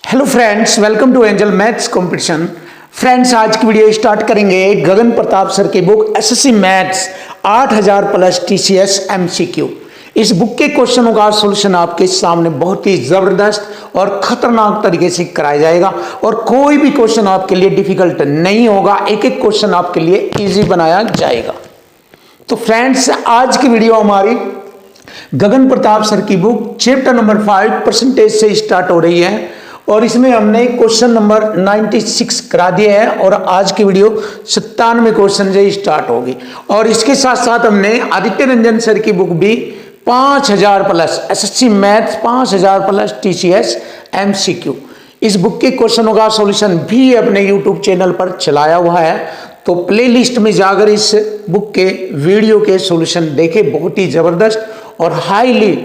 Hello friends, welcome to Angel maths competition. Friends, आज की video start करेंगे Gagan Pratap sir की book SSC maths 8000 plus TCS MCQ. इस book के क्वेश्चनों का सॉल्यूशन आपके सामने बहुत ही जबरदस्त और खतरनाक तरीके से कराया जाएगा और कोई भी क्वेश्चन आपके लिए डिफिकल्ट नहीं होगा। एक एक क्वेश्चन आपके लिए इजी बनाया जाएगा। तो फ्रेंड्स, आज की वीडियो हमारी गगन प्रताप सर की बुक चैप्टर नंबर 5 परसेंटेज से स्टार्ट हो रही है और इसमें हमने क्वेश्चन नंबर 96 करा दिया है और आज की वीडियो 97 क्वेश्चन से स्टार्ट होगी। और इसके साथ साथ हमने आदित्य रंजन सर की बुक भी 5000 plus SSC maths 5000 plus TCS MCQ, इस बुक के क्वेश्चनों का सॉल्यूशन भी अपने यूट्यूब चैनल पर चलाया हुआ है। तो प्लेलिस्ट में जाकर इस बुक के वीडियो के सॉल्यूशन देखें, बहुत ही जबरदस्त और हाईली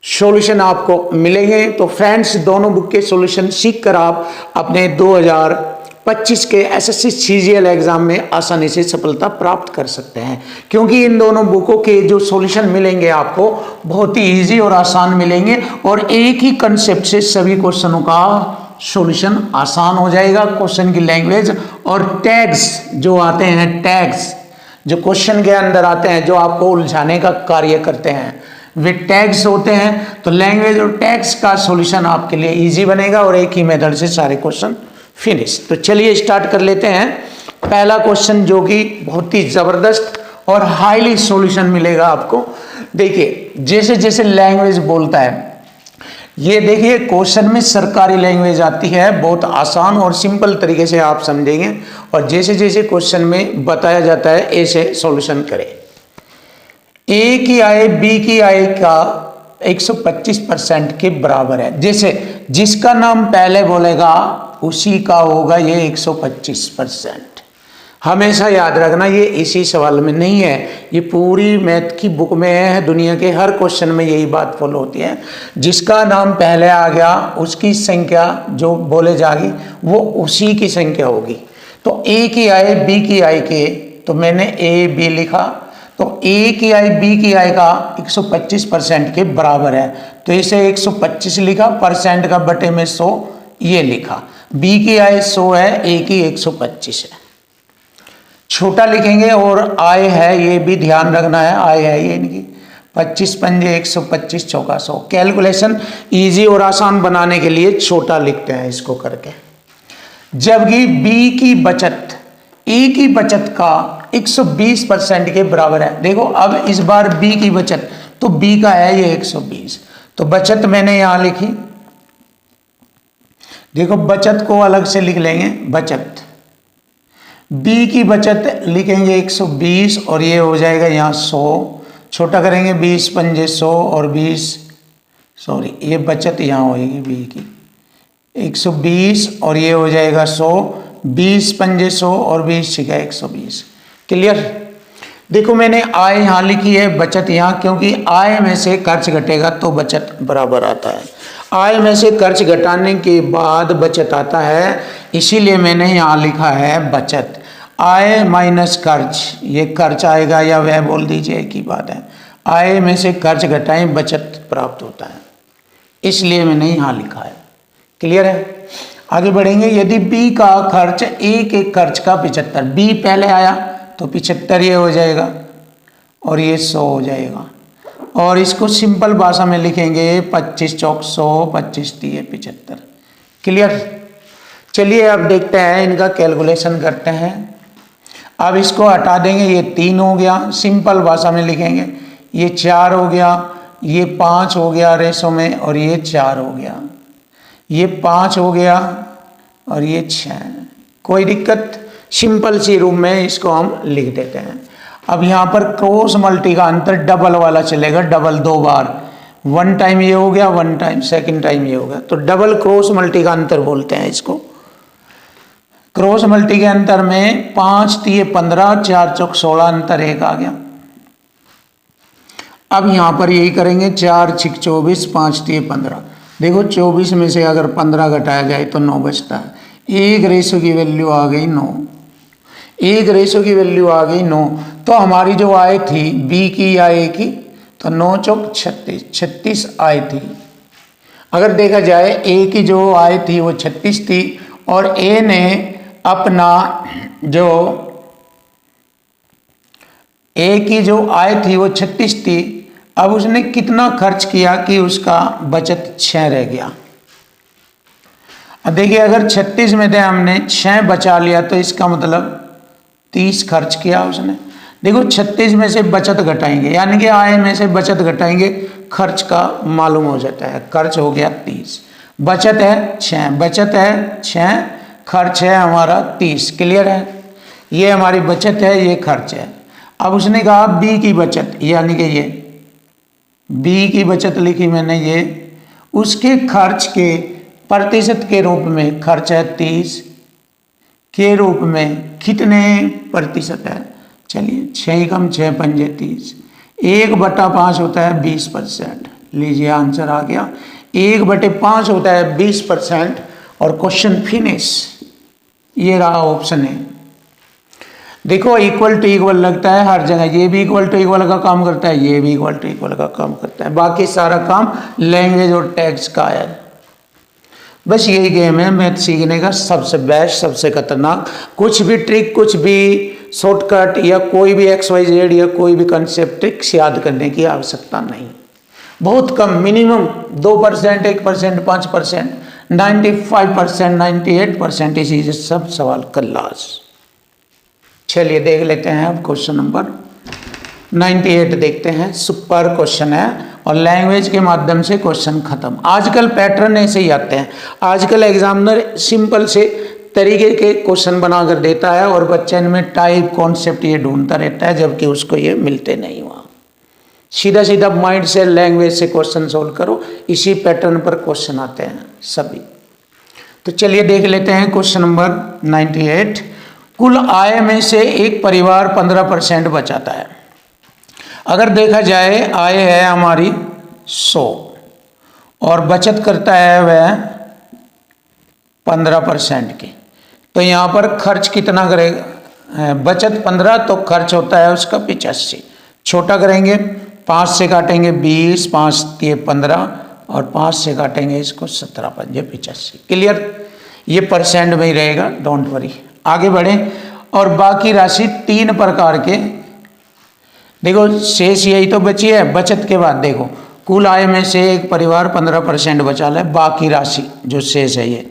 सॉल्यूशन आपको मिलेंगे। तो फ्रेंड्स, दोनों बुक के सॉल्यूशन सीखकर आप अपने 2025 के एसएससी सीजीएल एग्जाम में आसानी से सफलता प्राप्त कर सकते हैं, क्योंकि इन दोनों बुकों के जो सॉल्यूशन मिलेंगे आपको बहुत ही इजी और आसान मिलेंगे और एक ही कंसेप्ट से सभी क्वेश्चनों का सॉल्यूशन आसान हो जाएगा। क्वेश्चन की लैंग्वेज और टैग्स जो आते हैं, टैग्स जो क्वेश्चन के अंदर आते हैं, जो आपको उलझाने का कार्य करते हैं, वे टैग्स होते हैं। तो लैंग्वेज और टैग्स का सॉल्यूशन आपके लिए इजी बनेगा और एक ही मेथड से सारे क्वेश्चन फिनिश। तो चलिए स्टार्ट कर लेते हैं। पहला क्वेश्चन जो कि बहुत ही जबरदस्त और हाईली सॉल्यूशन मिलेगा आपको। देखिए, जैसे जैसे लैंग्वेज बोलता है, ये देखिए क्वेश्चन में सरकारी लैंग्वेज आती है, बहुत आसान और सिंपल तरीके से आप समझेंगे और जैसे जैसे क्वेश्चन में बताया जाता है ऐसे सॉल्यूशन करें। ए की आय बी की आय का 125% के बराबर है। जैसे जिसका नाम पहले बोलेगा उसी का होगा ये 125%। हमेशा याद रखना, ये इसी सवाल में नहीं है, ये पूरी मैथ की बुक में है। दुनिया के हर क्वेश्चन में यही बात फॉलो होती है। जिसका नाम पहले आ गया उसकी संख्या जो बोले जाएगी वो उसी की संख्या होगी। तो ए की आय बी की आय के, तो मैंने ए बी लिखा, तो ए की आय बी की आय का 125% के बराबर है, तो इसे 125 लिखा, परसेंट का बटे में 100 ये लिखा। बी की आय 100 है, ए की 125 है। छोटा लिखेंगे और आय है, ये भी ध्यान रखना है, आय है ये इनकी 25 पंजे 125 चौका 100। कैलकुलेशन इजी और आसान बनाने के लिए छोटा लिखते हैं इसको करके। जबकि बी की बचत ए की बचत का 120% के बराबर है। देखो अब इस बार बी की बचत, तो बी का है ये 120, तो बचत मैंने यहां लिखी। देखो बचत को अलग से लिख लेंगे, बचत बी की बचत लिखेंगे 120 और ये हो जाएगा यहाँ 100, छोटा करेंगे 20 पंजे 100 और 20 सॉरी ये बचत यहाँ होगी बी की 120 और ये हो जाएगा 100, 20 पंजे 100 और 20 छिका 120। क्लियर? देखो मैंने आय यहाँ लिखी है, बचत यहाँ, क्योंकि आय में से खर्च घटेगा तो बचत बराबर आता है। आय में से खर्च घटाने के बाद बचत आता है, इसीलिए मैंने यहाँ लिखा है बचत। आय माइनस खर्च, ये खर्च आएगा या वह बोल दीजिए, एक ही बात है। आय में से खर्च घटाएं बचत प्राप्त होता है, इसलिए मैंने यहाँ लिखा है। क्लियर है? आगे बढ़ेंगे। यदि बी का खर्च ए के खर्च का 75, बी पहले आया तो 75 ये हो जाएगा और ये 100 हो जाएगा, और इसको सिंपल भाषा में लिखेंगे 25 चौक 100, 25 दिए 75। क्लियर? चलिए अब देखते हैं, इनका कैलकुलेशन करते हैं। अब इसको हटा देंगे, ये 3 हो गया, सिंपल भाषा में लिखेंगे, ये 4 हो गया, ये 5 हो गया रेशो में, और ये 4 हो गया, ये 5 हो गया और ये 6। कोई दिक्कत? सिंपल सी रूप में इसको हम लिख देते हैं। अब यहाँ पर क्रॉस मल्टी का अंतर डबल वाला चलेगा, डबल 2 बार, 1 टाइम ये हो गया, 1 टाइम सेकंड टाइम ये हो गया, तो डबल क्रॉस मल्टी का अंतर बोलते हैं इसको। क्रॉस मल्टी के अंतर में 5 तिये 15, 4 चौक 16, अंतर 1 आ गया। अब यहाँ पर यही करेंगे, 4 छिक 24, 5 तिये 15। देखो 24 में से अगर 15 घटाया जाए तो 9 बचता है। एक रेशो की वैल्यू आ गई 9, एक रेशो की वैल्यू आ गई 9। तो हमारी जो आय थी बी की या ए की, तो 9 चौक 36, 36 आय थी। अगर देखा जाए ए की जो आय थी वो 36 थी और ए ने अपना जो ए की जो आय थी वो 36 थी, अब उसने कितना खर्च किया कि उसका बचत 6 रह गया। अब देखिए अगर 36 में थे हमने 6 बचा लिया तो इसका मतलब 30 खर्च किया उसने। देखो 36 में से बचत घटाएंगे यानी कि आय में से बचत घटाएंगे, खर्च का मालूम हो जाता है। खर्च हो गया 30, बचत है 6, बचत है 6, खर्च है हमारा 30। क्लियर है, ये हमारी बचत है, ये खर्च है। अब उसने कहा बी की बचत, यानी कि ये बी की बचत लिखी मैंने, ये उसके खर्च के प्रतिशत के रूप में, खर्च है 30 के रूप में कितने प्रतिशत है। चलिए 6 कम 6 पंजे 30, 1/5 होता है 20%। लीजिए आंसर आ गया, 1/5 होता है 20%। और क्वेश्चन फिनिश। ये रहा ऑप्शन है। देखो इक्वल टू इक्वल लगता है हर जगह, ये भी इक्वल टू इक्वल का काम करता है, ये भी इक्वल टू इक्वल का काम करता है, बाकी सारा काम लैंग्वेज और टैक्स का है। बस यही गेम है मैथ सीखने का, सबसे बेस्ट, सबसे खतरनाक। कुछ भी ट्रिक, कुछ भी शॉर्टकट या कोई भी XYZ या कोई भी कंसेप्ट ट्रिक्स याद करने की आवश्यकता नहीं। बहुत कम, मिनिमम 2%, 1%, 5%, 95%, 98% इसी से सब सवाल खल्लास। चलिए देख लेते हैं अब क्वेश्चन नंबर 98 देखते हैं। सुपर क्वेश्चन है और लैंग्वेज के माध्यम से क्वेश्चन खत्म। आजकल पैटर्न ऐसे ही आते हैं, आजकल एग्जामिनर सिंपल से तरीके के क्वेश्चन बनाकर देता है और बच्चे इनमें टाइप कॉन्सेप्ट ये ढूंढता रहता है, जबकि उसको ये मिलते नहीं। वहाँ सीधा सीधा माइंड से लैंग्वेज से क्वेश्चन सोल्व करो, इसी पैटर्न पर क्वेश्चन आते हैं सभी। तो चलिए देख लेते हैं क्वेश्चन नंबर 98। कुल आय में से एक परिवार 15% बचाता है। अगर देखा जाए आय है हमारी 100 और बचत करता है वह 15% की, तो यहाँ पर खर्च कितना करेगा? बचत 15 तो खर्च होता है उसका 85। छोटा करेंगे, 5 से काटेंगे 20, 5 ये 15 और 5 से काटेंगे इसको 17, 5 85। क्लियर, ये परसेंट में ही रहेगा, डोंट वरी। आगे बढ़ें और बाकी राशि 3 प्रकार के, देखो शेष यही तो बची है। बचत के बाद देखो कुल आय में से एक परिवार 15% बचा ले, बाकी राशि जो शेष है ये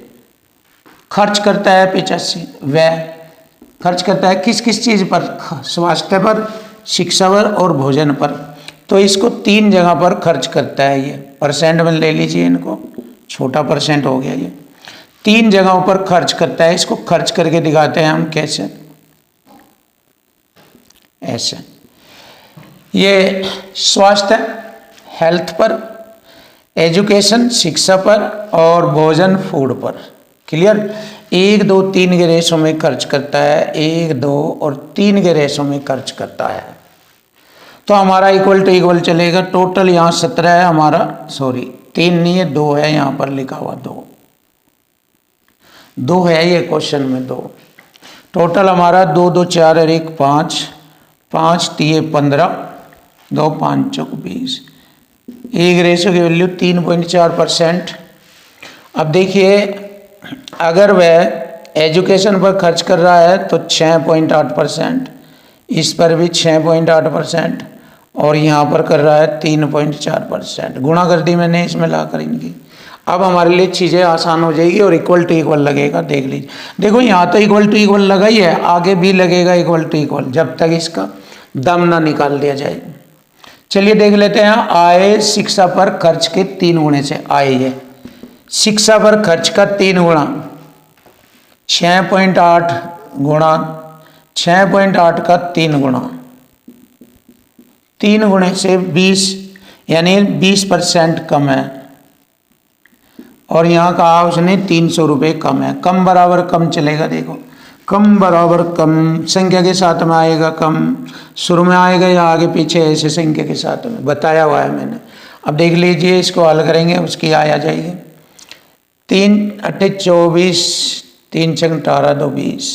खर्च करता है 85। वह खर्च करता है किस किस चीज़ पर? स्वास्थ्य पर, शिक्षा पर और भोजन पर। तो इसको 3 जगह पर खर्च करता है। ये परसेंट में ले लीजिए, इनको छोटा परसेंट हो गया। ये 3 जगहों पर खर्च करता है। इसको खर्च करके दिखाते हैं हम कैसे, ऐसे। ये स्वास्थ्य हेल्थ पर, एजुकेशन शिक्षा पर और भोजन फूड पर। क्लियर, 1, 2, 3 के रेशो में खर्च करता है, 1, 2 और 3 के रेशो में खर्च करता है। तो हमारा इक्वल टू इक्वल चलेगा। टोटल यहाँ 17 है हमारा, सॉरी 3 नहीं है 2 है, यहाँ पर लिखा हुआ 2 है ये क्वेश्चन में 2। टोटल हमारा 2, 2, 4 और 1 5, 5 3 15, 2 5 चौक 20। एक रेशो की वैल्यू 3.4%। अब देखिए अगर वह एजुकेशन पर खर्च कर रहा है तो 6.8%, इस पर भी 6.8% और यहाँ पर कर रहा है 3.4%। गुणा कर दी मैंने इसमें लाकर इनकी। अब हमारे लिए चीज़ें आसान हो जाएगी और इक्वल टू इक्वल लगेगा। देख लीजिए, देखो यहाँ तो इक्वल टू इक्वल लगा ही है, आगे भी लगेगा इक्वल टू इक्वल, जब तक इसका दम ना निकाल दिया जाए। चलिए देख लेते हैं। आय शिक्षा पर खर्च के 3 गुणे से, आय है शिक्षा पर खर्च का 3 गुणा, 6.8 गुणा 6.8 का 3 गुणा, 3 गुणे से 20, यानी 20% कम है। और यहाँ कहा उसने 300 रुपये कम है। कम बराबर कम चलेगा। देखो कम बराबर कम संख्या के साथ में आएगा, कम शुरू में आएगा या आगे पीछे ऐसे संख्या के साथ में बताया हुआ है मैंने। अब देख लीजिए, इसको हल करेंगे, उसकी आय आ जाएगी 3 8 24, 3 6 18 2 20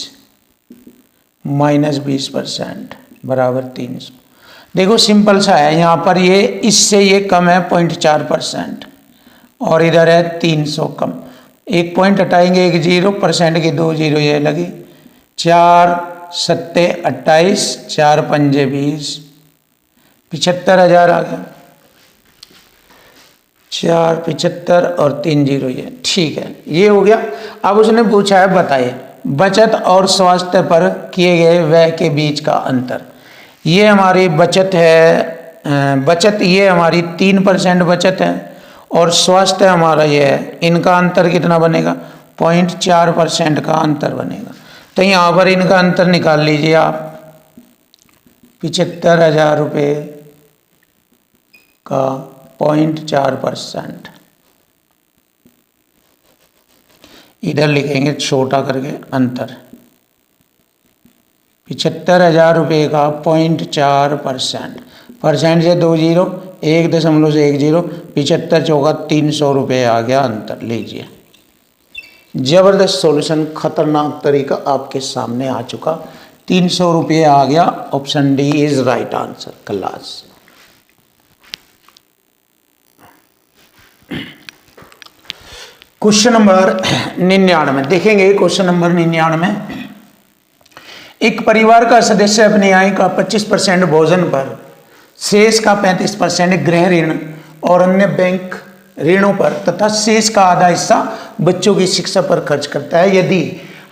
-20% बराबर 300। देखो सिंपल सा है, यहाँ पर ये इससे ये कम है 0.4%। और इधर है 300 कम। एक पॉइंट हटाएंगे, 1 जीरो, परसेंट के 2 जीरो ये लगी। 4 सत्ते 28, 4 पंजे 20, 75,000 आ गया। 4 75 और 3 जीरो ये, ठीक है, ये हो गया। अब उसने पूछा है बताइए बचत और स्वास्थ्य पर किए गए व्यय के बीच का अंतर। ये हमारी बचत है, बचत ये हमारी 3% बचत है और स्वास्थ्य हमारा ये है। इनका अंतर कितना बनेगा? 0.4% का अंतर बनेगा। तो यहाँ पर इनका अंतर निकाल लीजिए आप। 75,000 रुपये का 0.4%, इधर लिखेंगे छोटा करके अंतर। 75,000 रुपये का 0.4%, परसेंट से 2 जीरो, 1.10, 75 चौका 300 रुपये आ गया अंतर। लीजिए, जबरदस्त सॉल्यूशन, खतरनाक तरीका आपके सामने आ चुका। 300 रुपये आ गया। Option D is right answer. Class question number 99 देखेंगे। क्वेश्चन नंबर 99, एक परिवार का सदस्य अपनी आय का 25% भोजन पर, शेष का 35% गृह ऋण और अन्य बैंक ऋणों पर तथा शेष का आधा हिस्सा बच्चों की शिक्षा पर खर्च करता है। यदि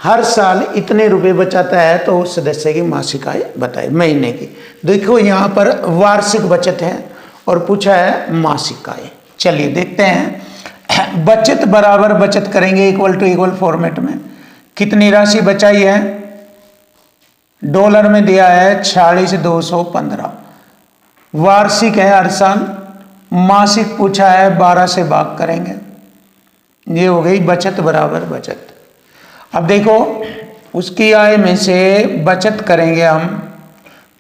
हर साल इतने रुपए बचाता है तो उस सदस्य की मासिक आय बताए महीने की। देखो यहाँ पर वार्षिक बचत है और पूछा है मासिक आय। चलिए देखते हैं। बचत बराबर बचत करेंगे, इक्वल टू इक्वल फॉर्मेट में। कितनी राशि बचाई है? डॉलर में दिया है 46,215। वार्षिक है हर साल। मासिक पूछा है 12 से भाग करेंगे। ये हो गई बचत बराबर बचत। अब देखो उसकी आय में से बचत करेंगे हम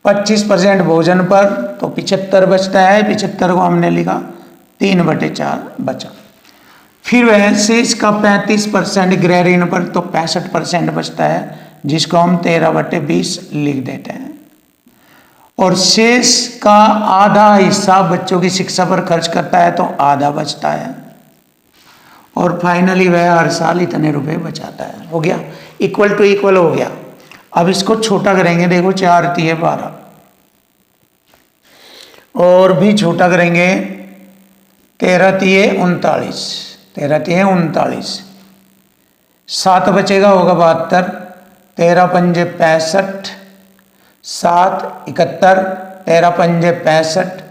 25% भोजन पर, तो 75 बचता है। 75 को हमने लिखा 3/4 बचा। फिर वह शेष का 35% गृह ऋण पर, तो 65% बचता है, जिसको हम 13/20 लिख देते हैं। और शेष का आधा हिस्सा बच्चों की शिक्षा पर खर्च करता है, तो आधा बचता है। और फाइनली वह हर साल इतने रुपए बचाता है। हो गया, इक्वल टू इक्वल हो गया। अब इसको छोटा करेंगे। देखो 4 तिये 12 और भी छोटा करेंगे। 13 तिये 39, 13 तिये 39, 7 बचेगा, होगा 72, 13 पंजे 65, 7 71, 13 पंजे 65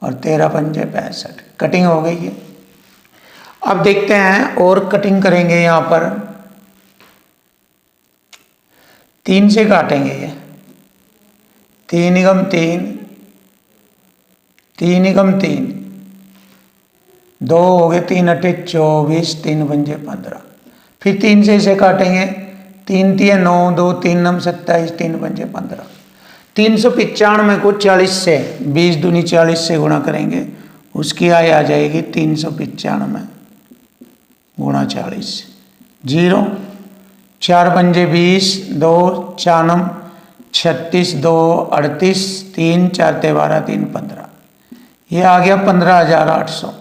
और 13 पंजे 65। कटिंग हो गई है। अब देखते हैं और कटिंग करेंगे। यहाँ पर 3 से काटेंगे। ये 3 एकम 3, 3 एकम 3, 2 हो गए, 3 अट्ठे 24, 3 पंजे 15। फिर 3 से इसे काटेंगे। 3 तिये 9, 2 3 नम 27, 3 पंजे 15। 395 को 40 से 20 दूनी 40 से गुणा करेंगे, उसकी आय आ जाएगी 395 गुणा 40। 0 4 पंजे 20, 2 4 नम 36, 2 38, 3 4 ते 12, 3 15। ये आ गया 15,800।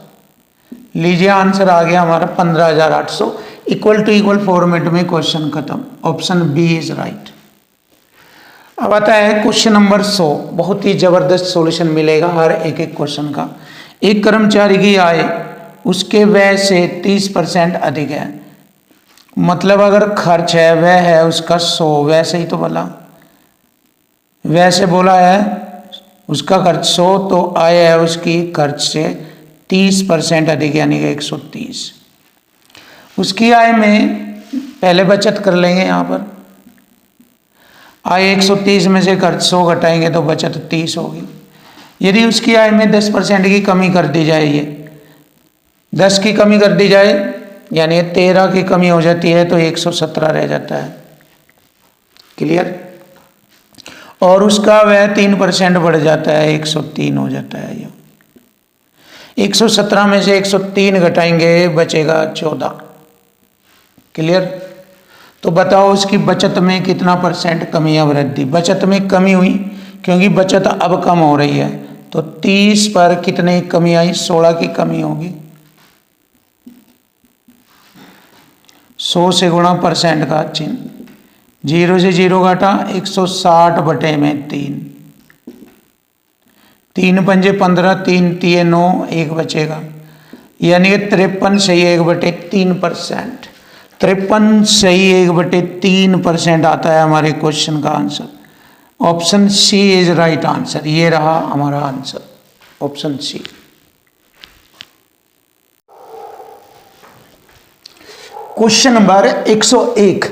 लीजिए आंसर आ गया हमारा 15,800। इक्वल टू इक्वल फॉर्मेट में क्वेश्चन खत्म। Option B is right. अब आता है क्वेश्चन नंबर 100। बहुत ही जबरदस्त सॉल्यूशन मिलेगा हर एक एक क्वेश्चन का। एक कर्मचारी की आय उसके व्यय से 30% अधिक है। मतलब अगर खर्च है व्यय है उसका 100, वैसे ही तो बोला, वैसे बोला है उसका खर्च 100, तो आय है उसकी खर्च से 30% अधिक, यानी कि 130। उसकी आय में पहले बचत कर लेंगे। यहाँ पर आय 130 में से खर्च 100 घटाएंगे तो बचत 30 होगी। यदि उसकी आय में 10% की कमी कर दी जाए, ये 10 की कमी कर दी जाए यानी 13 की कमी हो जाती है, तो 117 रह जाता है। क्लियर? और उसका वह 3% बढ़ जाता है, 103 हो जाता है। ये 117 में से 103 घटाएंगे, बचेगा 14। क्लियर? तो बताओ उसकी बचत में कितना % कमी या वृद्धि? बचत में कमी हुई क्योंकि बचत अब कम हो रही है, तो 30 पर कितने की कमी आई? 16 की कमी होगी। 100 से गुणा परसेंट का चिन्ह, 0 से 0 घटा 160 बटे में 3, 3 पंजे 15, 3 तिये 9, 1 बचेगा, यानी 53 सही 1/3%। 53 सही 1/3% आता है हमारे क्वेश्चन का answer. Option C is right answer. ये रहा हमारा answer, option C. Question number 101।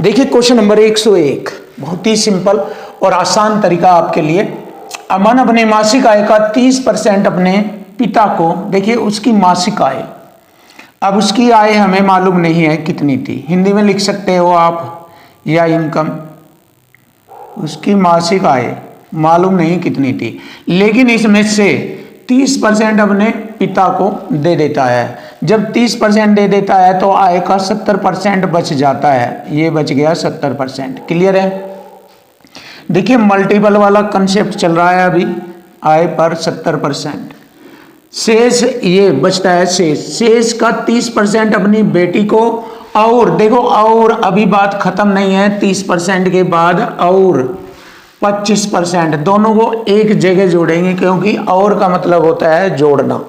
देखिए क्वेश्चन नंबर 101 बहुत ही सिंपल और आसान तरीका आपके लिए। अमन अपने मासिक आय का 30% अपने पिता को, देखिए उसकी मासिक आय, अब उसकी आय हमें मालूम नहीं है कितनी थी, हिंदी में लिख सकते हो आप या इनकम। उसकी मासिक आय मालूम नहीं कितनी थी, लेकिन इसमें से 30% अपने पिता को दे देता है। जब 30% दे देता है तो आय का 70% बच जाता है। ये बच गया 70%। क्लियर है? देखिए मल्टीपल वाला कंसेप्ट चल रहा है अभी, आय पर 70%। शेष ये बचता है, शेष का 30% अपनी बेटी को, और देखो और अभी बात खत्म नहीं है, 30% के बाद और 25%, दोनों को एक जगह जोड़ेंगे क्योंकि और का मतलब होता है जोड़ना।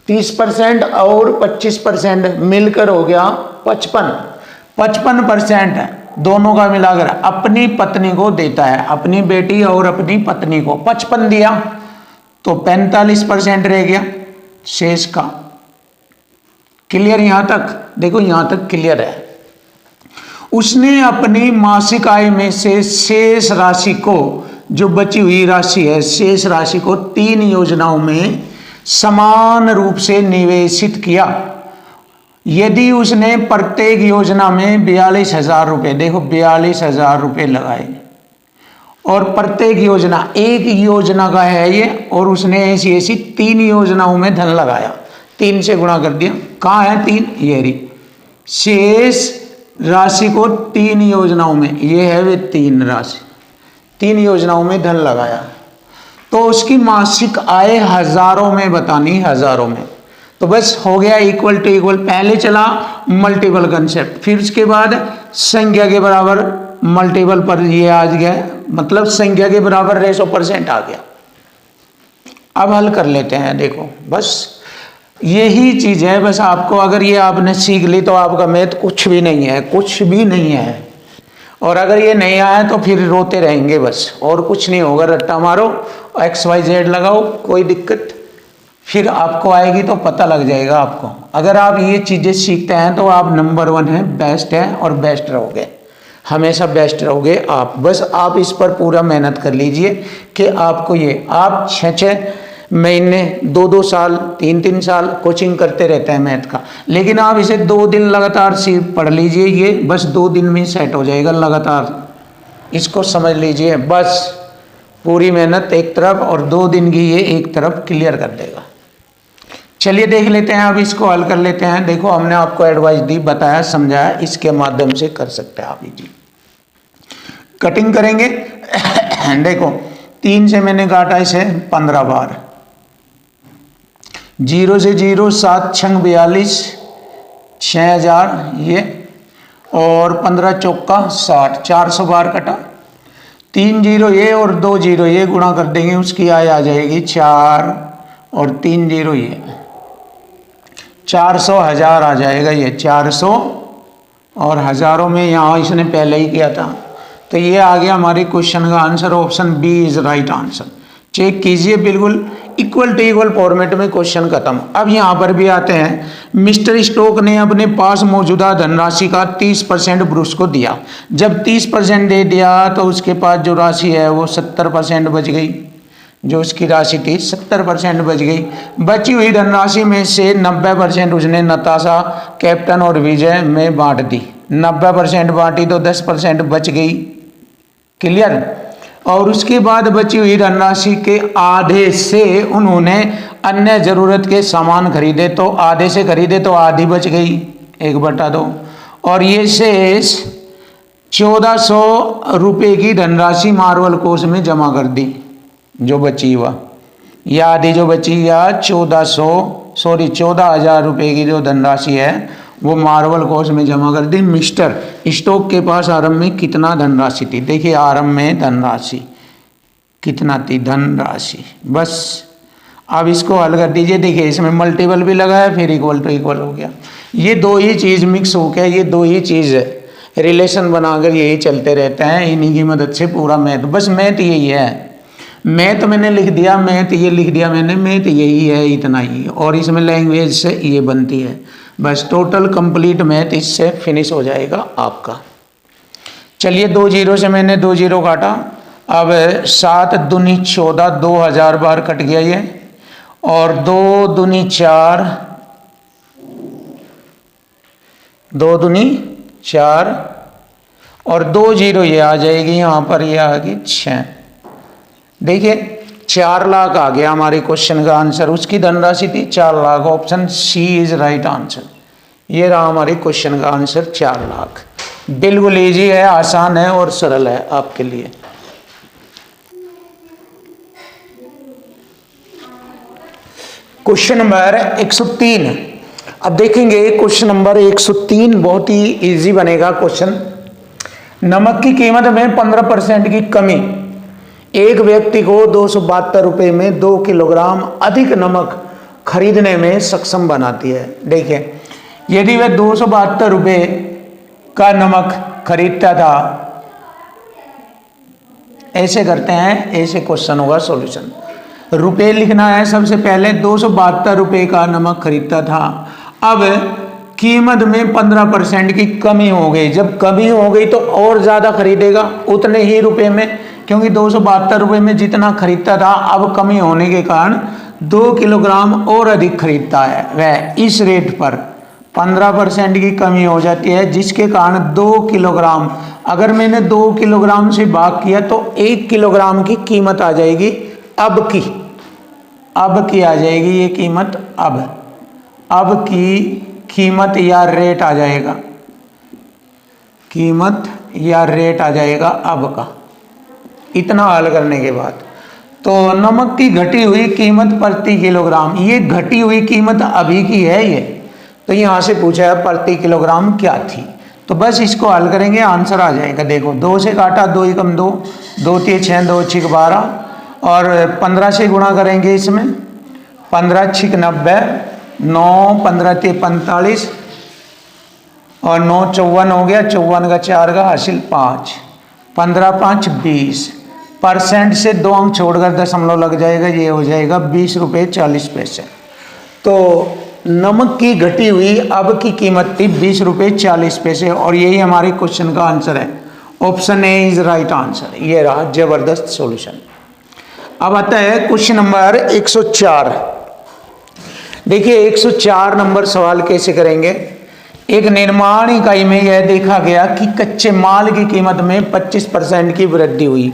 30% और 25% मिलकर हो गया 55% दोनों का मिलाकर अपनी पत्नी को देता है, अपनी बेटी और अपनी पत्नी को 55 दिया तो 45% रह गया शेष का। क्लियर यहां तक? देखो यहां तक क्लियर है। उसने अपनी मासिक आय में से शेष राशि को, जो बची हुई राशि है, शेष राशि को 3 योजनाओं में समान रूप से निवेशित किया। यदि उसने प्रत्येक योजना में 42,000 रुपये, देखो 42,000 रुपये लगाए, और प्रत्येक योजना, एक योजना का है ये, और उसने ऐसी ऐसी 3 योजनाओं में धन लगाया, 3 से गुणा कर दिया। कहाँ है 3? ये रही। शेष राशि को 3 योजनाओं में, ये है वे 3 राशि, 3 योजनाओं में धन लगाया, तो उसकी मासिक आय हजारों में बतानी, हजारों में। तो बस हो गया इक्वल टू इक्वल। पहले चला मल्टीपल कंसेप्ट, फिर उसके बाद संख्या के बराबर मल्टीपल पर ये आ गया, मतलब संख्या के बराबर रेशो परसेंट आ गया। अब हल कर लेते हैं। देखो बस यही चीज है, बस आपको अगर ये आपने सीख ली तो आपका मैथ कुछ भी नहीं है, कुछ भी नहीं है। और अगर ये नहीं आया तो फिर रोते रहेंगे बस, और कुछ नहीं होगा। रट्टा मारो, XYZ लगाओ, कोई दिक्कत फिर आपको आएगी तो पता लग जाएगा आपको। अगर आप ये चीज़ें सीखते हैं तो आप नंबर 1 है, बेस्ट है, और बेस्ट रहोगे, हमेशा बेस्ट रहोगे आप। बस आप इस पर पूरा मेहनत कर लीजिए कि आपको ये, आप 6-6 महीने, 2-2 साल, 3-3 साल कोचिंग करते रहते हैं मैथ का, लेकिन आप इसे 2 दिन लगातार पढ़ लीजिए, ये बस 2 दिन में सेट हो जाएगा लगातार। इसको समझ लीजिए, बस पूरी मेहनत एक तरफ और 2 दिन की ये एक तरफ क्लियर कर देगा। चलिए देख लेते हैं, अब इसको हल कर लेते हैं। देखो हमने आपको एडवाइस दी, बताया, समझाया, इसके माध्यम से कर सकते हैं आप जी। कटिंग करेंगे। देखो 3 से मैंने काटा इसे 15 बार, 0 से 0, 7 छंग 42, 6000 ये, और 15 चौका 60, 400 बार कटा। 3 0 ये और 2 0 ये गुणा कर देंगे, उसकी आय आ जाएगी 4, और 3 0 ये 400, 1000 आ जाएगा। ये 400 और हजारों में यहाँ इसने पहले ही किया था, तो ये आ गया हमारे क्वेश्चन का answer. Option B is right answer. Check कीजिए, बिल्कुल इक्वल टू इक्वल फॉर्मेट में क्वेश्चन खत्म। अब यहाँ पर भी आते हैं। मिस्टर स्टोक ने अपने पास मौजूदा धनराशि का 30% ब्रूस को दिया। जब 30% दे दिया तो उसके पास जो राशि है वो 70% बच गई। जो उसकी राशि थी 70% बच गई। बची हुई धनराशि में से 90% उसने नताशा, कैप्टन और विजय में बांट दी। 90% बांटी तो 10% बच गई। क्लियर? और उसके बाद बची हुई धनराशि के आधे से उन्होंने अन्य जरूरत के सामान खरीदे, तो आधे से खरीदे तो आधी बच गई, 1/2। और ये शेष 1400 रुपये की धनराशि मार्वल कोष में जमा कर दी, जो बची हुआ, या आधी जो बची, या 1400 14,000 रुपये की जो धनराशि है वो मार्बल कोष में जमा कर दी। मिस्टर स्टॉक के पास आरंभ में कितना धनराशि थी? देखिए आरंभ में धनराशि कितना थी? धनराशि। बस अब इसको हल कर दीजिए। देखिए इसमें मल्टीपल भी लगा है, फिर इक्वल टू इक्वल हो गया। ये दो ही चीज़ मिक्स हो गया, ये दो ही चीज़ रिलेशन बनाकर यही चलते रहते हैं। इन्हीं की मदद से पूरा मैथ, बस मैथ यही है। मैथ मैंने लिख दिया, मैथ ये लिख दिया मैंने, मैथ यही है, इतना ही। और इसमें लैंग्वेज से ये बनती है। बस टोटल कंप्लीट मैथ इससे फिनिश हो जाएगा आपका। चलिए 2 जीरो से मैंने 2 जीरो काटा। अब 7 दूनी 14, 2000 बार कट गया ये। और 2 दूनी 4, 2 दूनी 4 और 2 जीरो ये आ जाएगी यहाँ पर, ये आ गई 6। देखिए 4 लाख आ गया हमारे क्वेश्चन का आंसर। उसकी धनराशि थी 4 lakh. Option C is right answer. ये रहा हमारे क्वेश्चन का आंसर 4 लाख। बिल्कुल इजी है, आसान है और सरल है आपके लिए। Question number 103। अब देखेंगे क्वेश्चन नंबर 103 बहुत ही इजी बनेगा क्वेश्चन। नमक की कीमत में 15% की कमी एक व्यक्ति को 272 रुपये में 2 किलोग्राम अधिक नमक खरीदने में सक्षम बनाती है। देखिए यदि वह 272 रुपये का नमक खरीदता था, ऐसे करते हैं, ऐसे क्वेश्चन होगा सॉल्यूशन। रुपए लिखना है सबसे पहले। 272 रुपये का नमक खरीदता था। अब कीमत में 15% की कमी हो गई। जब कमी हो गई तो और ज़्यादा खरीदेगा उतने ही रुपए में, क्योंकि 272 रुपये में जितना खरीदता था अब कमी होने के कारण 2 किलोग्राम और अधिक खरीदता है। वह इस रेट पर 15% की कमी हो जाती है, जिसके कारण 2 किलोग्राम, अगर मैंने 2 किलोग्राम से भाग किया तो 1 किलोग्राम की कीमत आ जाएगी अब की आ जाएगी ये कीमत। अब की कीमत या रेट आ जाएगा, कीमत या रेट आ जाएगा अब का। इतना हल करने के बाद तो नमक की घटी हुई कीमत प्रति किलोग्राम, ये घटी हुई कीमत अभी की है ये, तो यहाँ से पूछा है प्रति किलोग्राम क्या थी। तो बस इसको हल करेंगे, आंसर आ जाएगा। देखो 2 से काटा, 2 एकम 2, 2 तिये 6, 2 छिक 12 और 15 से गुणा करेंगे इसमें। 15 छिक 90, 9 15 तिये 45 और 9 54 हो गया। 54 का 4 का हासिल 5, 15 5 20। परसेंट से 2 अंक छोड़कर दशमलव लग जाएगा, ये हो जाएगा 20 रुपये 40 पैसे। तो नमक की घटी हुई अब की कीमत थी 20 रुपये 40 पैसे और यही हमारे क्वेश्चन का आंसर है। Option A is right answer. ये रहा जबरदस्त सॉल्यूशन। अब आता है क्वेश्चन नंबर 104। देखिए 104 नंबर सवाल कैसे करेंगे। एक निर्माण इकाई में यह देखा गया कि कच्चे माल की कीमत में 25% की वृद्धि हुई।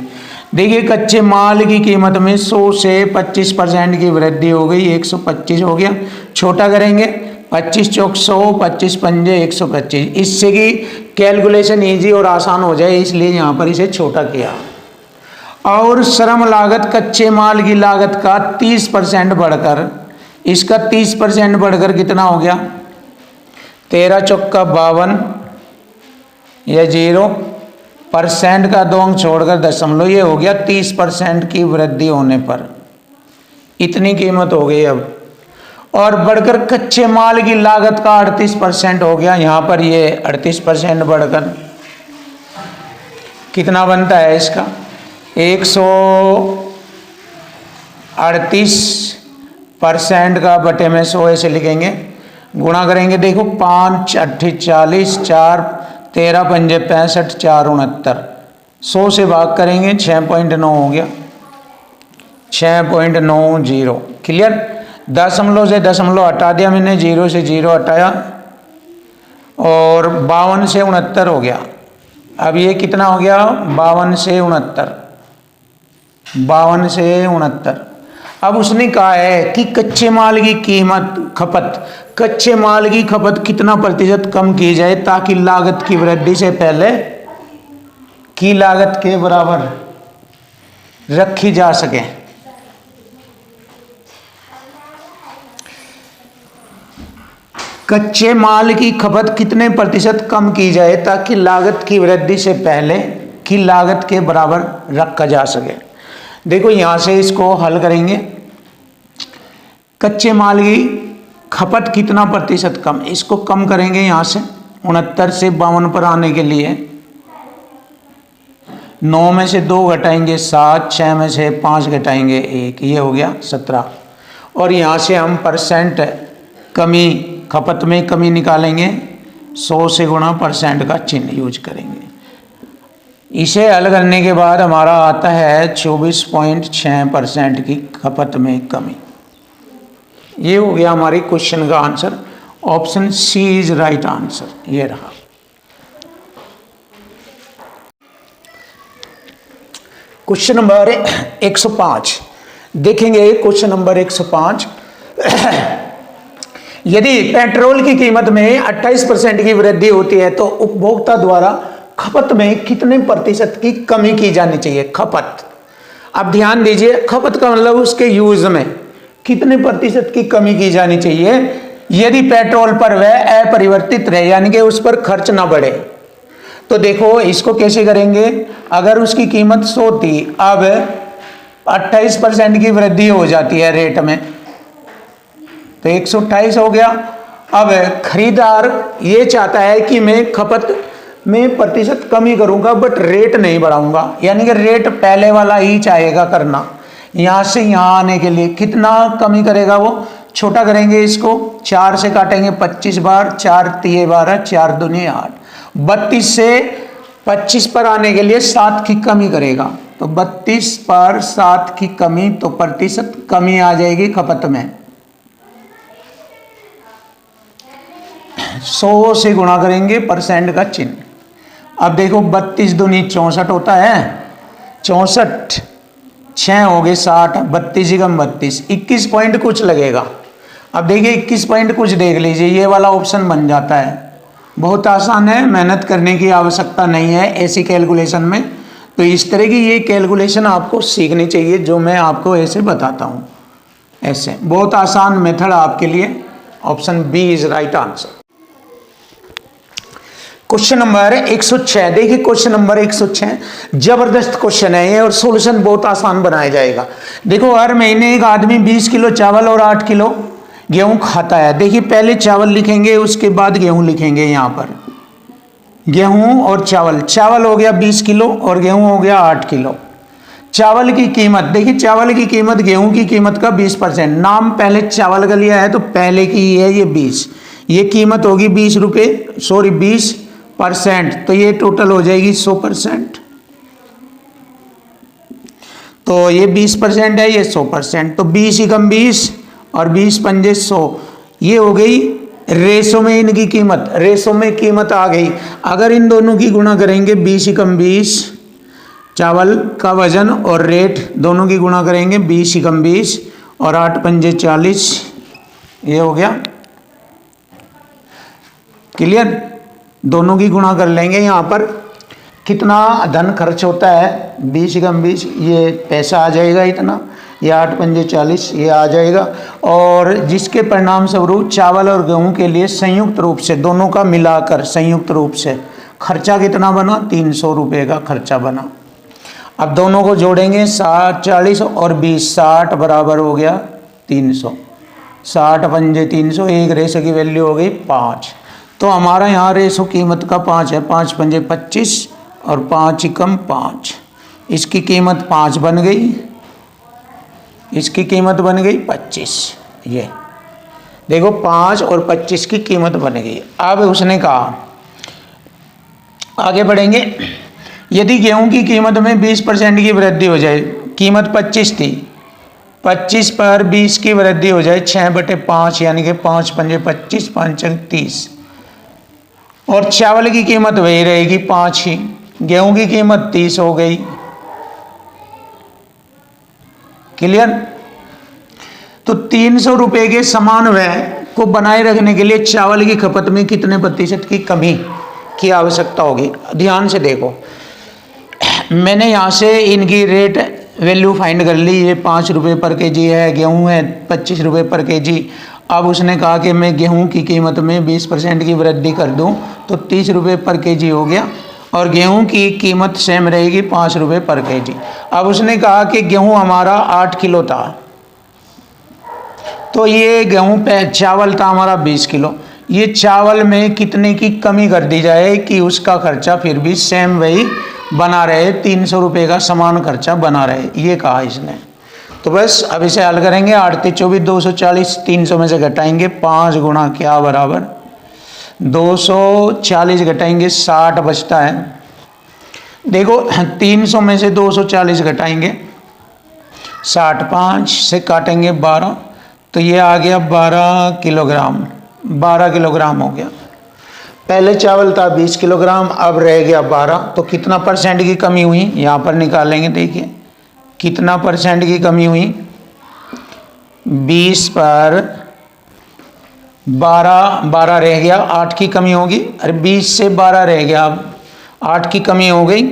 देखिए कच्चे माल की कीमत में 100 से 25% की वृद्धि हो गई, 125 हो गया। छोटा करेंगे, 25 चौक 100, 25 पंजे 125। इससे कि कैलकुलेशन इजी और आसान हो जाए, इसलिए यहाँ पर इसे छोटा किया। और श्रम लागत कच्चे माल की लागत का 30% बढ़कर, इसका 30% बढ़कर कितना हो गया? 13 चौका 52 या 0% का 2 अंक छोड़कर दशमलव, ये हो गया 30% की वृद्धि होने पर इतनी कीमत हो गई अब। और बढ़कर कच्चे माल की लागत का 38% हो गया। यहाँ पर ये 38% बढ़कर कितना बनता है इसका? 138% का बटे में 100 ऐसे लिखेंगे। गुणा करेंगे, देखो 5 8 40, 4 13 पंजे 65, 4 69। 100 से भाग करेंगे, 6.9 हो गया, 6.90। क्लियर? दशमलव से दशमलव हटा दिया मैंने, 0 से 0 हटाया और 52 से 69 हो गया। अब ये कितना हो गया? 52 से 69, 52 से 69। अब उसने कहा है कि कच्चे माल की कीमत खपत, कच्चे माल की खपत कितना प्रतिशत कम की जाए ताकि लागत की वृद्धि से पहले की लागत के बराबर रखी जा सके। कच्चे माल की खपत कितने प्रतिशत कम की जाए ताकि लागत की वृद्धि से पहले की लागत के बराबर रखा जा सके। देखो यहां से इसको हल करेंगे। कच्चे माल की खपत कितना प्रतिशत कम, इसको कम करेंगे यहां से 69 से 52 पर आने के लिए 9 में से 2 घटाएंगे 7, 6 में से 5 घटाएंगे 1, ये हो गया 17। और यहाँ से हम परसेंट कमी, खपत में कमी निकालेंगे, 100 से गुणा परसेंट का चिन्ह यूज करेंगे। इसे हल करने के बाद हमारा आता है 24.6% की खपत में कमी। ये हो गया हमारे क्वेश्चन का answer. Option C is right answer, ये रहा। क्वेश्चन नंबर 105 देखेंगे। क्वेश्चन नंबर 105 यदि पेट्रोल की कीमत में 28% की वृद्धि होती है तो उपभोक्ता द्वारा खपत में कितने प्रतिशत की कमी की जानी चाहिए। खपत, अब ध्यान दीजिए, खपत का मतलब उसके यूज में कितने प्रतिशत की कमी की जानी चाहिए यदि पेट्रोल पर वह अपरिवर्तित रहे, यानी कि उस पर खर्च ना बढ़े। तो देखो इसको कैसे करेंगे। अगर उसकी कीमत 100 थी, अब 28% की वृद्धि हो जाती है रेट में, तो 128 हो गया। अब खरीदार ये चाहता है कि मैं खपत में प्रतिशत कमी करूंगा बट रेट नहीं बढ़ाऊंगा, यानी कि रेट पहले वाला ही चाहेगा करना। यहां से यहां आने के लिए कितना कमी करेगा, वो छोटा करेंगे इसको, 4 से काटेंगे 25 बार, 4 तिये 12, 4 दूनी 8, 32 से 25 पर आने के लिए 7 की कमी करेगा, तो 32 पर 7 की कमी, तो प्रतिशत कमी आ जाएगी खपत में। 100 से गुणा करेंगे परसेंट का चिन्ह। अब देखो 32 दूनी 64 होता है, 64, 6 हो गए 60, 32 ही कम 32, 21 पॉइंट कुछ लगेगा। अब देखिए 21 पॉइंट कुछ देख लीजिए, ये वाला ऑप्शन बन जाता है। बहुत आसान है, मेहनत करने की आवश्यकता नहीं है ऐसी कैलकुलेशन में। तो इस तरह की ये कैलकुलेशन आपको सीखनी चाहिए जो मैं आपको ऐसे बताता हूँ। ऐसे बहुत आसान मेथड आपके लिए। Option B is right answer. Question number 106 देखिए। क्वेश्चन नंबर 106 जबरदस्त क्वेश्चन है ये, और सॉल्यूशन बहुत आसान बनाया जाएगा। देखो हर महीने एक आदमी 20 किलो चावल और 8 किलो गेहूं खाता है। देखिए पहले चावल लिखेंगे, उसके बाद गेहूं लिखेंगे। यहाँ पर गेहूं और चावल, चावल हो गया 20 किलो और गेहूं हो गया 8 किलो। चावल की कीमत, देखिए चावल की कीमत गेहूं की कीमत का 20%, नाम पहले चावल का लिया है तो पहले की ही है ये 20, ये कीमत होगी 20 रुपये, 20%, तो ये टोटल हो जाएगी 100%। तो ये 20% है, ये 100%, तो 20 ही कम 20 और 20 पंजे 100, ये हो गई रेशो में इनकी कीमत। रेशो में कीमत आ गई। अगर इन दोनों की गुणा करेंगे 20 ही कम 20, चावल का वजन और रेट दोनों की गुणा करेंगे 20 ही कम 20 और 8 पंजे 40, ये हो गया क्लियर। दोनों की गुणा कर लेंगे। यहाँ पर कितना धन खर्च होता है 20 कम 20, ये पैसा आ जाएगा इतना, ये 8 पंजे 40, ये आ जाएगा। और जिसके परिणाम स्वरूप चावल और गेहूं के लिए संयुक्त रूप से दोनों का मिलाकर संयुक्त रूप से खर्चा कितना बना, 300 रुपये का खर्चा बना। अब दोनों को जोड़ेंगे, 60 40 और 20, 60 बराबर हो गया 300, 60 पंजे 300, एक रेशो की वैल्यू हो गई 5। तो हमारा यहाँ रेशो कीमत का 5 है, 5 पंजे 25 और 5 ही कम 5, इसकी कीमत 5 बन गई, इसकी कीमत बन गई 25। ये देखो 5 और 25 की कीमत बन गई। अब उसने कहा आगे बढ़ेंगे, यदि गेहूं की कीमत में 20% की वृद्धि हो जाए, कीमत 25 थी, 25 पर 20 की वृद्धि हो जाए 6/5, यानी कि 5 पंजे 25, 5 30, और चावल की कीमत वही रहेगी 5 ही, गेहूं की कीमत 30 हो गई। क्लियर। तो 300 रुपये के समान व्यय को बनाए रखने के लिए चावल की खपत में कितने प्रतिशत की कमी की आवश्यकता होगी। ध्यान से देखो, मैंने यहाँ से इनकी रेट वैल्यू फाइंड कर ली। ये 5 रुपये पर केजी है, गेहूं है 25 रुपये पर केजी, अब उसने कहा कि मैं गेहूं की कीमत में 20% की वृद्धि कर दूं तो 30 रुपये पर केजी हो गया और गेहूं की कीमत सेम रहेगी 5 रुपये पर केजी। अब उसने कहा कि गेहूं हमारा 8 किलो था, तो ये गेहूं पे चावल था हमारा 20 किलो। ये चावल में कितने की कमी कर दी जाए कि उसका खर्चा फिर भी सेम वही बना रहे, 300 रुपये का समान खर्चा बना रहे, ये कहा इसने। तो बस अब इसे हल करेंगे। 8 × 24 240, 300 में से घटाएंगे 5 गुणा क्या बराबर 240 घटाएंगे 60 बचता है। देखो 300 में से 240 घटाएंगे 60, 5 से काटेंगे 12, तो ये आ गया 12 किलोग्राम। 12 किलोग्राम हो गया। पहले चावल था 20 किलोग्राम, अब रह गया 12, तो कितना परसेंट की कमी हुई यहाँ पर निकालेंगे। देखिए कितना परसेंट की कमी हुई, 20 पर 12 रह गया, 8 की कमी होगी। अरे 20 से 12 रह गया, अब 8 की कमी हो गई।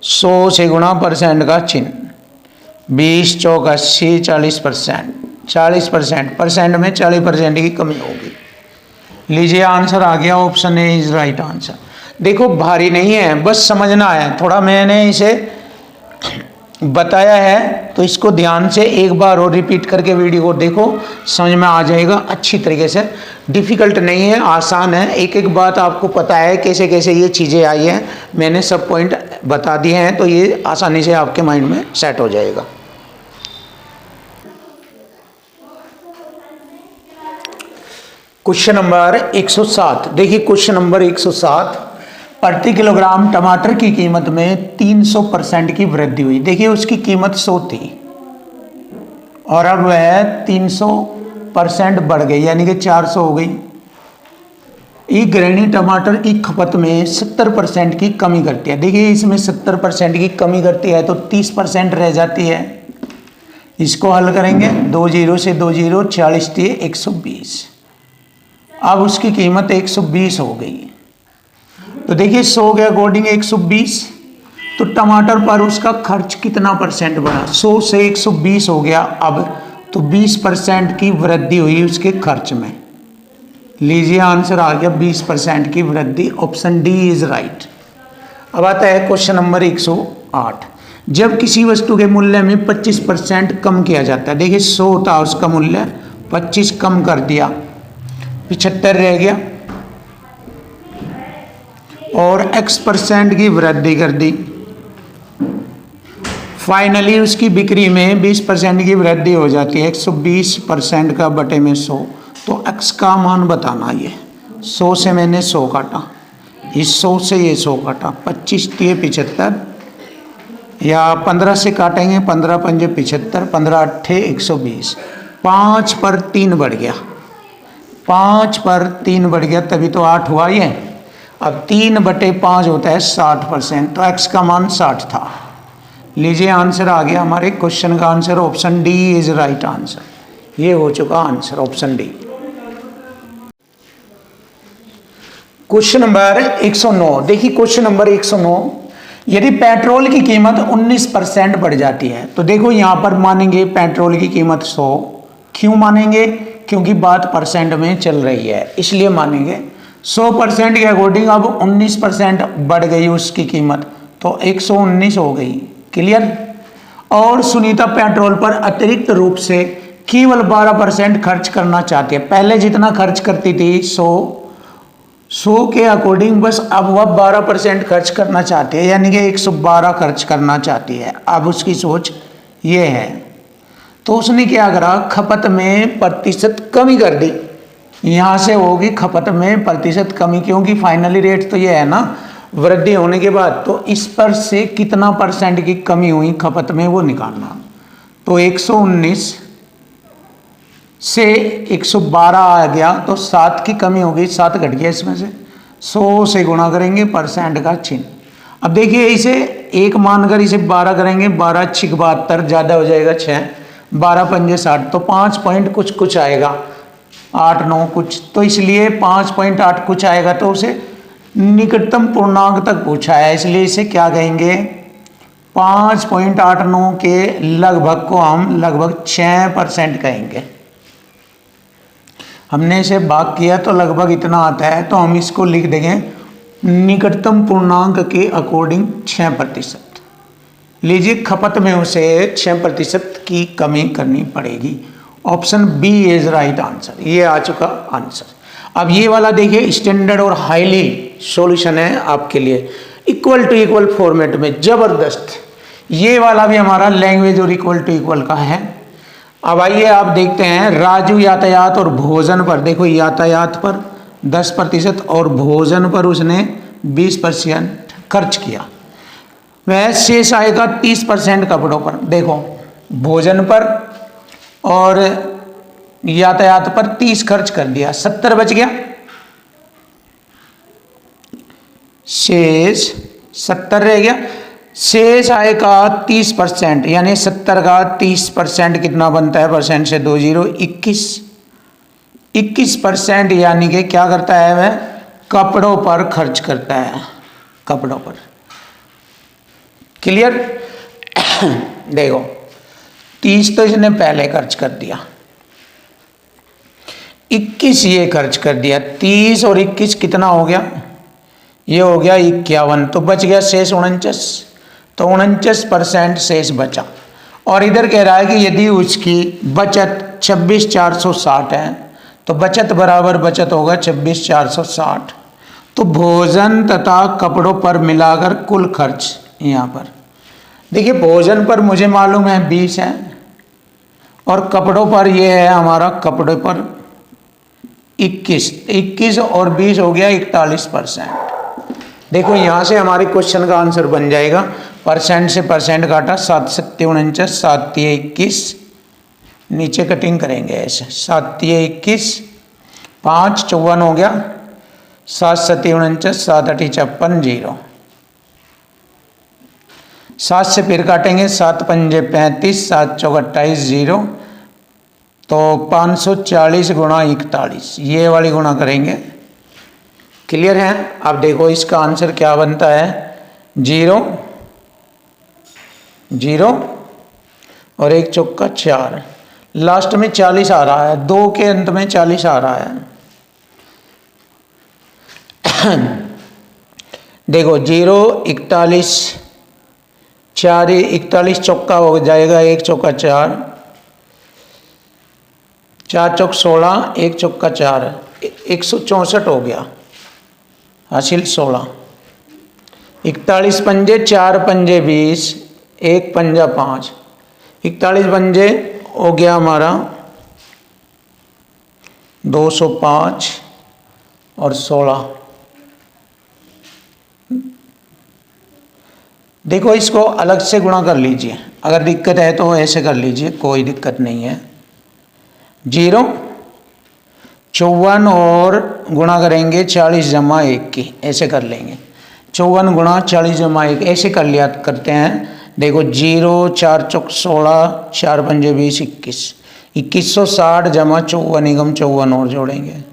100 से गुणा परसेंट का चिन्ह, 20 चौक 80, 40%, 40% परसेंट में 40% की कमी होगी। लीजिए आंसर आ गया, option A is right answer. देखो भारी नहीं है, बस समझना है, थोड़ा मैंने इसे बताया है तो इसको ध्यान से एक बार और रिपीट करके वीडियो को देखो, समझ में आ जाएगा अच्छी तरीके से। डिफ़िकल्ट नहीं है, आसान है। एक एक बात आपको पता है कैसे कैसे ये चीज़ें आई हैं, मैंने सब पॉइंट बता दिए हैं, तो ये आसानी से आपके माइंड में सेट हो जाएगा। क्वेश्चन नंबर 107, देखिए क्वेश्चन नंबर 107, प्रति किलोग्राम टमाटर की कीमत में 300% की वृद्धि हुई। देखिए उसकी कीमत 100 थी और अब वह 300% बढ़ गई, यानी कि 400 हो गई। एक गृहिणी टमाटर की खपत में 70% की कमी करती है। देखिए इसमें 70% की कमी करती है तो 30% रह जाती है। इसको हल करेंगे, 2 0 से 2 0, 40 दिए 120। अब उसकी कीमत 120 हो गई। तो देखिए 100 के अकॉर्डिंग 120, तो टमाटर पर उसका खर्च कितना परसेंट बढ़ा, 100 से 120 हो गया। अब तो 20% की वृद्धि हुई उसके खर्च में। लीजिए आंसर आ गया 20% की वृद्धि, ऑप्शन डी इज राइट। अब आता है क्वेश्चन नंबर 108, जब किसी वस्तु के मूल्य में 25% कम किया जाता है। देखिए 100 था उसका मूल्य, 25 कम कर दिया, 75 रह गया और x% की वृद्धि कर दी। फाइनली उसकी बिक्री में 20% की वृद्धि हो जाती है। 120% का बटे में 100, तो x का मान बताना। ये 100 से मैंने 100 काटा, इस 100 से ये 100 काटा, 25 दिए 75, या 15 से काटेंगे, 15 पंजे 75, 15 अट्ठे 120, 5 पर 3 बढ़ गया, 5 पर 3 बढ़ गया, तभी तो 8 हुआ ये। अब 3/5 होता है 60%, तो x का मान 60 था। लीजिए आंसर आ गया हमारे क्वेश्चन का answer, option D is right answer. ये हो चुका answer, option D. Question number 109, देखिए क्वेश्चन नंबर 109, यदि पेट्रोल की कीमत 19% बढ़ जाती है, तो देखो यहाँ पर मानेंगे पेट्रोल की कीमत 100। क्यों मानेंगे, क्योंकि बात परसेंट में चल रही है, इसलिए मानेंगे। 100% के अकॉर्डिंग अब 19% बढ़ गई उसकी कीमत, तो 119 हो गई। क्लियर। और सुनीता पेट्रोल पर अतिरिक्त रूप से केवल 12% खर्च करना चाहती है। पहले जितना खर्च करती थी 100 के अकॉर्डिंग, बस अब वह 12% खर्च करना चाहती है, यानी कि 112 खर्च करना चाहती है। अब उसकी सोच ये है, तो उसने क्या करा, खपत में प्रतिशत कमी कर दी। यहाँ से होगी खपत में प्रतिशत कमी, क्योंकि फाइनली रेट तो ये है ना वृद्धि होने के बाद, तो इस पर से कितना % की कमी हुई खपत में वो निकालना। तो 119 से 112 आ गया, तो 7 की कमी हो गई, 7 घट गया इसमें से। 100 से गुणा करेंगे % का चिन्ह। अब देखिए इसे 1 मानकर इसे 12 करेंगे, 12 × 6 = 72, ज़्यादा हो जाएगा 6, 12 पंजे 60, तो 5 पॉइंट कुछ आएगा, 8 9 कुछ, तो इसलिए 5.8 कुछ आएगा, तो उसे निकटतम पूर्णांक तक पूछा है, इसलिए इसे क्या कहेंगे, 5.89 के लगभग को हम लगभग 6% कहेंगे। हमने इसे भाग किया तो लगभग इतना आता है, तो हम इसको लिख देंगे निकटतम पूर्णांक के अकॉर्डिंग 6%। लीजिए खपत में उसे 6% की कमी करनी पड़ेगी। Option B is right answer, ये आ चुका आंसर। अब ये वाला देखिए स्टैंडर्ड और हाईली सॉल्यूशन है आपके लिए, इक्वल टू इक्वल फॉर्मेट में, जबरदस्त। ये वाला भी हमारा लैंग्वेज और इक्वल टू इक्वल का है। अब आइए आप देखते हैं, राजू यातायात और भोजन पर, देखो यातायात पर 10% और भोजन पर उसने 20% खर्च किया। वह शेष आएगा 30% कपड़ों पर। देखो भोजन पर और यातायात पर 30 खर्च कर दिया, 70 बच गया, शेष 70 रह गया। शेष आएगा 30%, यानी 70 का 30% कितना बनता है, परसेंट से 2 जीरो 21%, यानी कि क्या करता है वह, कपड़ों पर खर्च करता है, कपड़ों पर। क्लियर? देखो 30 तो इसने पहले खर्च कर दिया, 21 ये खर्च कर दिया, 30 और 21 कितना हो गया, ये हो गया 51, तो बच गया शेष 49, तो 49% शेष बचा। और इधर कह रहा है कि यदि उसकी बचत 26,460 है तो बचत बराबर बचत होगा 26,460। तो भोजन तथा कपड़ों पर मिलाकर कुल खर्च, यहाँ पर देखिए भोजन पर मुझे मालूम है 20 है, और कपड़ों पर ये है हमारा, कपड़ों पर 21 और 20 हो गया 41%। देखो यहाँ से हमारे क्वेश्चन का आंसर बन जाएगा, परसेंट से परसेंट काटा, 7 सत्ते 49, 7 तिये 21, नीचे कटिंग करेंगे ऐसे, 7 तिये 21, 5 54 हो गया, 7 सत्ते 49, 7 अठी 56, 0, 7 से फिर काटेंगे, 7 पंजे 35, 7 चौक 28, 0, तो 540 गुणा 41, ये वाली गुणा करेंगे। क्लियर है? अब देखो इसका आंसर क्या बनता है, 0 0 और 1 चौका 4, लास्ट में 40 आ रहा है, 2 के अंत में 40 आ रहा है। देखो 0 41 4 41 चौका हो जाएगा, 1 चौका 4, 4 चौक 16, 1 चौका 4, 164 हो गया, हासिल 16, 41 पंजे 4 पंजे 20, 1 पंजा 5, 41 पंजे हो गया हमारा 205 और 16। देखो इसको अलग से गुणा कर लीजिए, अगर दिक्कत है तो ऐसे कर लीजिए, कोई दिक्कत नहीं है। 0 54 और गुणा करेंगे 40 जमा 1 की, ऐसे कर लेंगे, 54 गुणा 40 जमा 1 ऐसे कर लिया करते हैं। देखो 0 4 चौक 16, 4 पंजे 20, 2160 जमा 54 निगम 54 और जोड़ेंगे,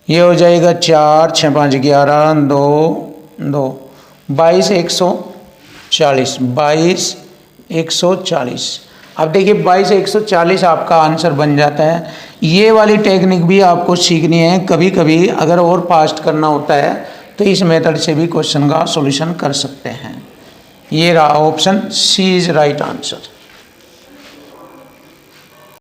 ये हो जाएगा 4 6 5 11 2 2 22 140, 22 140। अब देखिए 22 140 आपका आंसर बन जाता है। ये वाली टेक्निक भी आपको सीखनी है, कभी कभी अगर और फास्ट करना होता है तो इस मेथड से भी क्वेश्चन का सॉल्यूशन कर सकते हैं। ये रहा option C is right answer.